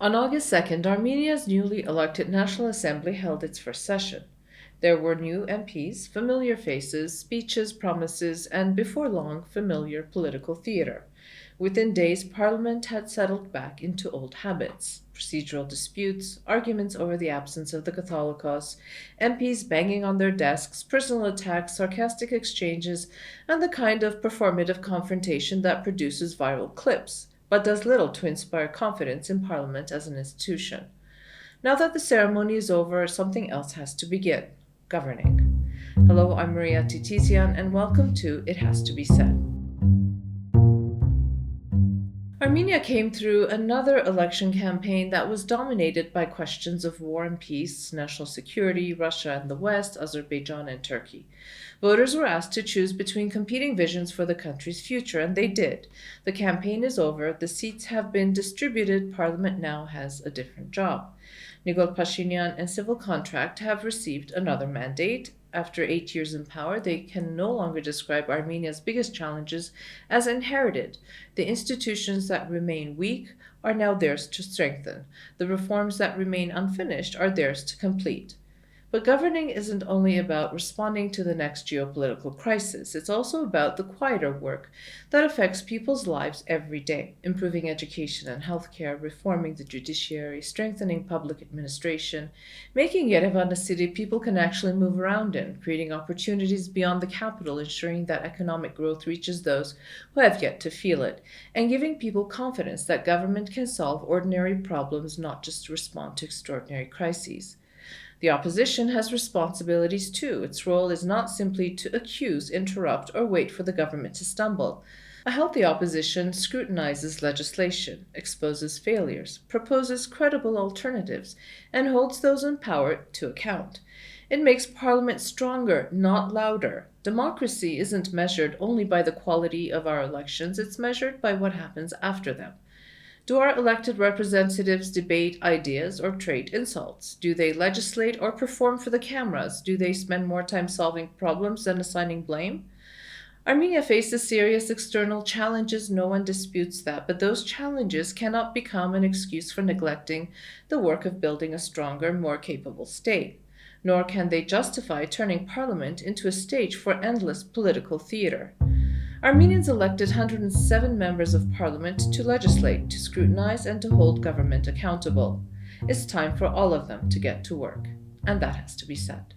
On August 2nd, Armenia's newly elected National Assembly held its first session. There were new MPs, familiar faces, speeches, promises, and before long, familiar political theater. Within days, Parliament had settled back into old habits procedural disputes, arguments over the absence of the Catholicos, MPs banging on their desks, personal attacks, sarcastic exchanges, and the kind of performative confrontation that produces viral clips, but does little to inspire confidence in Parliament as an institution. Now that the ceremony is over, something else has to begin governing. Hello, I'm Maria Titizian, and welcome to It Has to Be Said. Armenia came through another election campaign that was dominated by questions of war and peace, national security, Russia and the West, Azerbaijan and Turkey. Voters were asked to choose between competing visions for the country's future, and they did. The campaign is over, the seats have been distributed, Parliament now has a different job. Nikol Pashinyan and Civil Contract have received another mandate. After 8 years in power, they can no longer describe Armenia's biggest challenges as inherited. The institutions that remain weak are now theirs to strengthen. The reforms that remain unfinished are theirs to complete. But governing isn't only about responding to the next geopolitical crisis, it's also about the quieter work that affects people's lives every day, improving education and healthcare, reforming the judiciary, strengthening public administration, making Yerevan a city people can actually move around in, creating opportunities beyond the capital, ensuring that economic growth reaches those who have yet to feel it, and giving people confidence that government can solve ordinary problems, not just respond to extraordinary crises. The opposition has responsibilities too. Its role is not simply to accuse, interrupt, or wait for the government to stumble. A healthy opposition scrutinizes legislation, exposes failures, proposes credible alternatives, and holds those in power to account. It makes Parliament stronger, not louder. Democracy isn't measured only by the quality of our elections, it's measured by what happens after them. Do our elected representatives debate ideas or trade insults? Do they legislate or perform for the cameras? Do they spend more time solving problems than assigning blame? Armenia faces serious external challenges, no one disputes that, but those challenges cannot become an excuse for neglecting the work of building a stronger, more capable state. Nor can they justify turning Parliament into a stage for endless political theater. Armenians elected 107 members of parliament to legislate, to scrutinize, and to hold government accountable. It's time for all of them to get to work, and that has to be said.